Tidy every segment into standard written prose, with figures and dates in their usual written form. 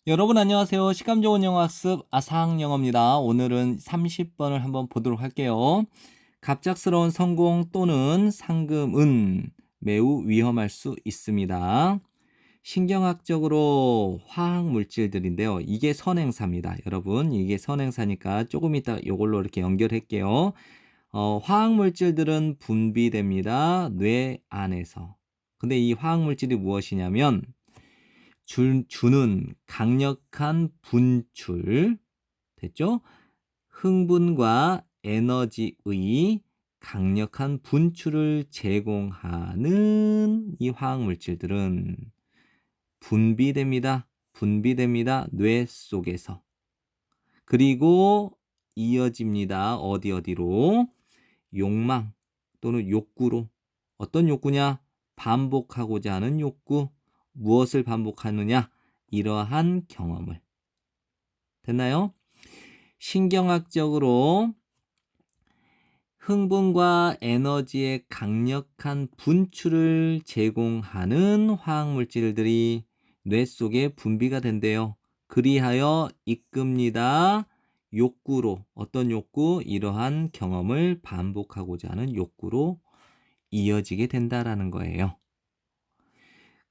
여러분 안녕하세요. 시간 좋은 영어 학습 아상영어입니다. 오늘은 30번을 한번 보도록 할게요. 갑작스러운 성공 또는 상금은 매우 위험할 수 있습니다. 신경학적으로 화학 물질들인데요. 이게 선행사입니다. 여러분, 이게 선행사니까 조금 이따 이걸로 이렇게 연결할게요. 화학 물질들은 분비됩니다. 뇌 안에서. 근데 이 화학 물질이 무엇이냐면 주는 강력한 분출, 됐죠? 흥분과 에너지의 강력한 분출을 제공하는 이 화학물질들은 분비됩니다. 분비됩니다. 뇌 속에서. 그리고 이어집니다. 어디로? 욕망 또는 욕구로. 어떤 욕구냐? 반복하고자 하는 욕구. 무엇을 반복하느냐? 이러한 경험을. 됐나요? 신경학적으로 흥분과 에너지의 강력한 분출을 제공하는 화학물질들이 뇌 속에 분비가 된대요. 그리하여 이끕니다. 욕구로. 어떤 욕구? 이러한 경험을 반복하고자 하는 욕구로 이어지게 된다라는 거예요.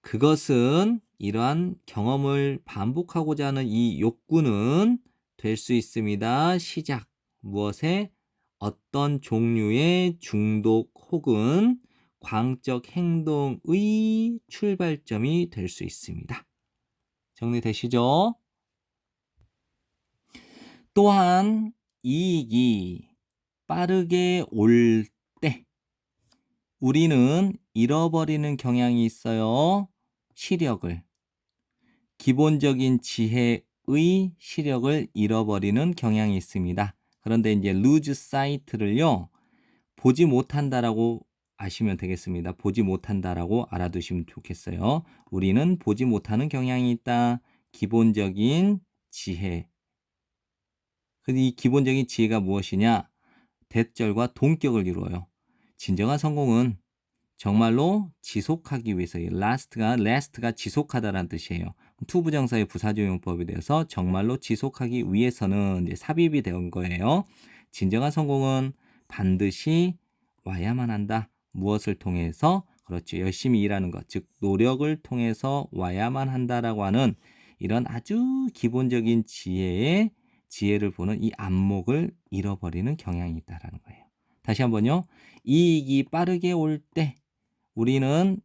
그것은 이러한 경험을 반복하고자 하는 이 욕구는 될 수 있습니다. 시작. 무엇에? 어떤 종류의 중독 혹은 광적 행동의 출발점이 될 수 있습니다. 정리되시죠? 또한 이익이 빠르게 올 때 우리는 잃어버리는 경향이 있어요. 시력을. 기본적인 지혜의 시력을 잃어버리는 경향이 있습니다. 그런데 이제 lose sight를요, 보지 못한다라고 아시면 되겠습니다. 보지 못한다라고 알아두시면 좋겠어요. 우리는 보지 못하는 경향이 있다. 기본적인 지혜. 근데 이 기본적인 지혜가 무엇이냐? 대절과 동격을 이루어요. 진정한 성공은 정말로 지속하기 위해서 last가 지속하다라는 뜻이에요. 투부정사의 부사조용법에 대해서 정말로 지속하기 위해서는 이제 삽입이 된 거예요. 진정한 성공은 반드시 와야만 한다. 무엇을 통해서? 그렇죠. 열심히 일하는 것, 즉 노력을 통해서 와야만 한다라고 하는 이런 아주 기본적인 지혜를 보는 이 안목을 잃어버리는 경향이 있다라는 거예요. 다시 한번요. 이익이 빠르게 올 때 우리는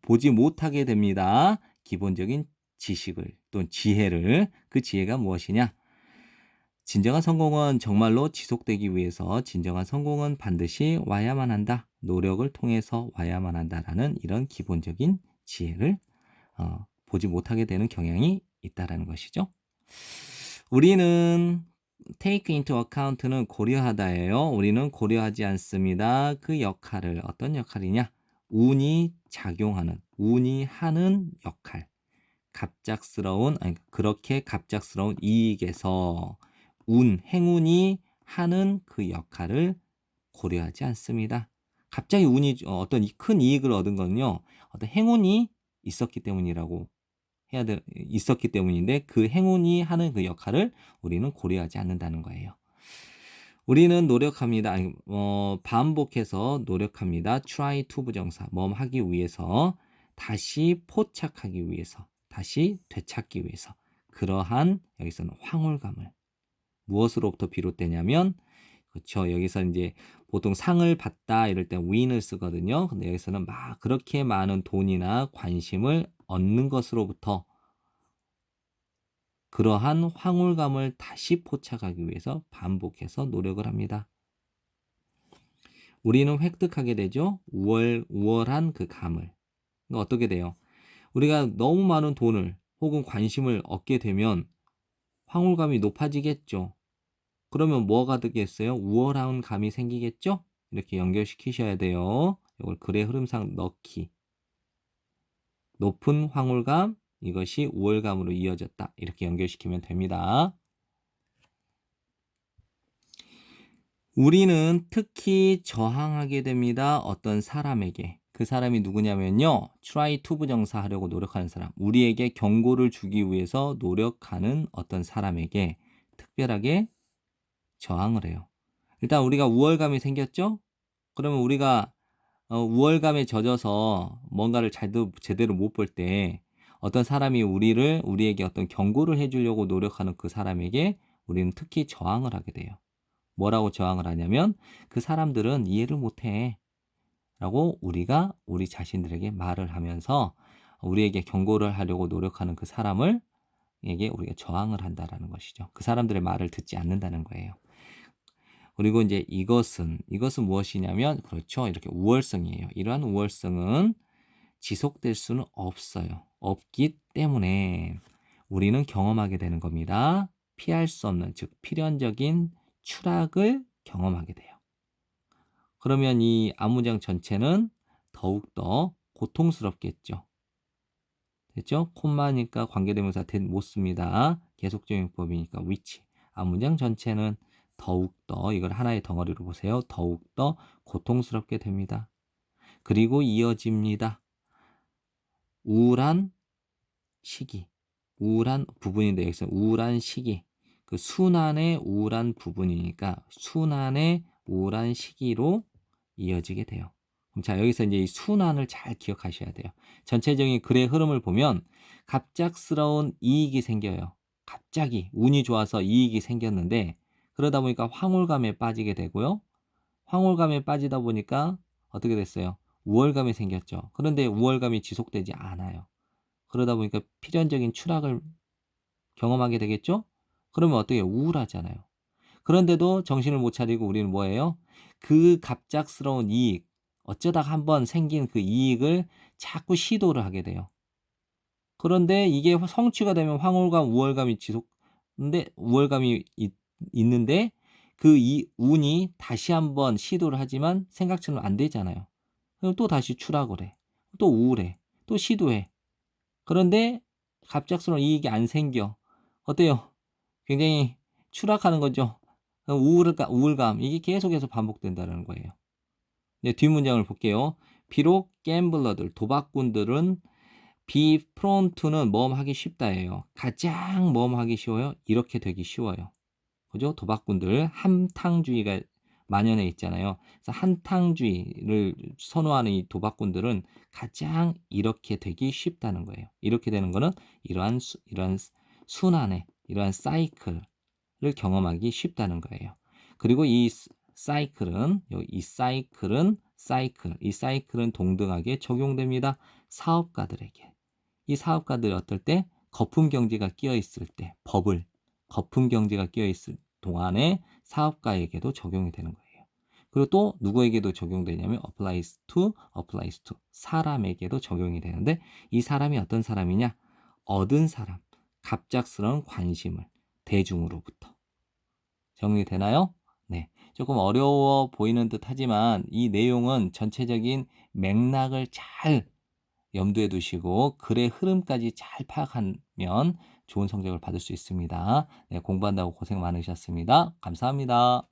보지 못하게 됩니다. 기본적인 지식을 또는 지혜를. 그 지혜가 무엇이냐? 진정한 성공은 정말로 지속되기 위해서 진정한 성공은 반드시 와야만 한다. 노력을 통해서 와야만 한다라는 이런 기본적인 지혜를 보지 못하게 되는 경향이 있다라는 것이죠. 우리는 take into account는 고려하다예요. 우리는 고려하지 않습니다. 그 역할을 어떤 역할이냐? 운이 작용하는, 운이 하는 역할. 그렇게 갑작스러운 이익에서 행운이 하는 그 역할을 고려하지 않습니다. 갑자기 어떤 큰 이익을 얻은 거는요, 어떤 행운이 있었기 때문인데 그 행운이 하는 그 역할을 우리는 고려하지 않는다는 거예요. 우리는 노력합니다. 반복해서 노력합니다. try to 부정사, 하기 위해서, 다시 포착하기 위해서, 다시 되찾기 위해서. 그러한 여기서는 황홀감을 무엇으로부터 비롯되냐면, 그렇죠. 여기서 이제 보통 상을 받다 이럴 때 win을 쓰거든요. 근데 여기서는 막 그렇게 많은 돈이나 관심을 얻는 것으로부터 그러한 황홀감을 다시 포착하기 위해서 반복해서 노력을 합니다. 우리는 획득하게 되죠. 우월한 그 감을. 그러니까 어떻게 돼요? 우리가 너무 많은 돈을 혹은 관심을 얻게 되면 황홀감이 높아지겠죠. 그러면 뭐가 되겠어요? 우월한 감이 생기겠죠? 이렇게 연결시키셔야 돼요. 이걸 글의 흐름상 넣기. 높은 황홀감, 이것이 우월감으로 이어졌다. 이렇게 연결시키면 됩니다. 우리는 특히 저항하게 됩니다. 어떤 사람에게. 그 사람이 누구냐면요. try to 부정사 하려고 노력하는 사람. 우리에게 경고를 주기 위해서 노력하는 어떤 사람에게 특별하게 저항을 해요. 일단 우리가 우월감이 생겼죠? 그러면 우리가 우월감에 젖어서 뭔가를 제대로 못 볼 때 어떤 사람이 우리에게 어떤 경고를 해주려고 노력하는 그 사람에게 우리는 특히 저항을 하게 돼요. 뭐라고 저항을 하냐면 그 사람들은 이해를 못해. 라고 우리가 우리 자신들에게 말을 하면서 우리에게 경고를 하려고 노력하는 그 사람에게 우리가 저항을 한다라는 것이죠. 그 사람들의 말을 듣지 않는다는 거예요. 그리고 이제 이것은 무엇이냐면 그렇죠. 이렇게 우월성이에요. 이러한 우월성은 지속될 수는 없어요. 없기 때문에 우리는 경험하게 되는 겁니다. 피할 수 없는, 즉 필연적인 추락을 경험하게 돼요. 그러면 이 안문장 전체는 더욱더 고통스럽겠죠. 됐죠? 콤마니까 관계대명사 못 씁니다. 계속적용법이니까 which. 안문장 전체는 더욱더 이걸 하나의 덩어리로 보세요. 더욱더 고통스럽게 됩니다. 그리고 이어집니다. 우울한 시기. 우울한 부분인데 여기서 우울한 시기. 그 순환의 우울한 부분이니까 순환의 우울한 시기로 이어지게 돼요. 그럼 자, 여기서 이제 이 순환을 잘 기억하셔야 돼요. 전체적인 글의 흐름을 보면 갑작스러운 이익이 생겨요. 갑자기 운이 좋아서 이익이 생겼는데 그러다 보니까 황홀감에 빠지게 되고요. 황홀감에 빠지다 보니까 어떻게 됐어요? 우월감이 생겼죠. 그런데 우월감이 지속되지 않아요. 그러다 보니까 필연적인 추락을 경험하게 되겠죠? 그러면 어떻게 해요? 우울하잖아요. 그런데도 정신을 못 차리고 우리는 뭐예요? 그 갑작스러운 이익, 어쩌다가 한번 생긴 그 이익을 자꾸 시도를 하게 돼요. 그런데 이게 성취가 되면 황홀감, 우월감이 근데 우월감이 있는데 그 운이 다시 한번 시도를 하지만 생각처럼 안 되잖아요. 그럼 또 다시 추락을 해. 또 우울해. 또 시도해. 그런데 갑작스러운 이익이 안 생겨. 어때요? 굉장히 추락하는 거죠. 우울감 이게 계속해서 반복된다는 거예요. 네, 뒷문장을 볼게요. 비록 갬블러들, 도박꾼들은 be prone to는 모험하기 쉽다예요. 가장 모험하기 쉬워요. 이렇게 되기 쉬워요. 그죠? 도박꾼들 한탕주의가 만연해 있잖아요. 그래서 한탕주의를 선호하는 이 도박꾼들은 가장 이렇게 되기 쉽다는 거예요. 이렇게 되는 거는 이러한 순환의 이러한 사이클을 경험하기 쉽다는 거예요. 그리고 이 사이클은 이 사이클은 동등하게 적용됩니다. 사업가들에게. 이 사업가들이 어떨 때 거품 경제가 끼어 있을 때 거품 경제가 끼어 있을 동안에 사업가에게도 적용이 되는 거예요. 그리고 또 누구에게도 적용되냐면 applies to 사람에게도 적용이 되는데 이 사람이 어떤 사람이냐? 얻은 사람, 갑작스러운 관심을 대중으로부터. 정리되나요? 네. 조금 어려워 보이는 듯 하지만 이 내용은 전체적인 맥락을 잘 염두에 두시고 글의 흐름까지 잘 파악하면 좋은 성적을 받을 수 있습니다. 네, 공부한다고 고생 많으셨습니다. 감사합니다.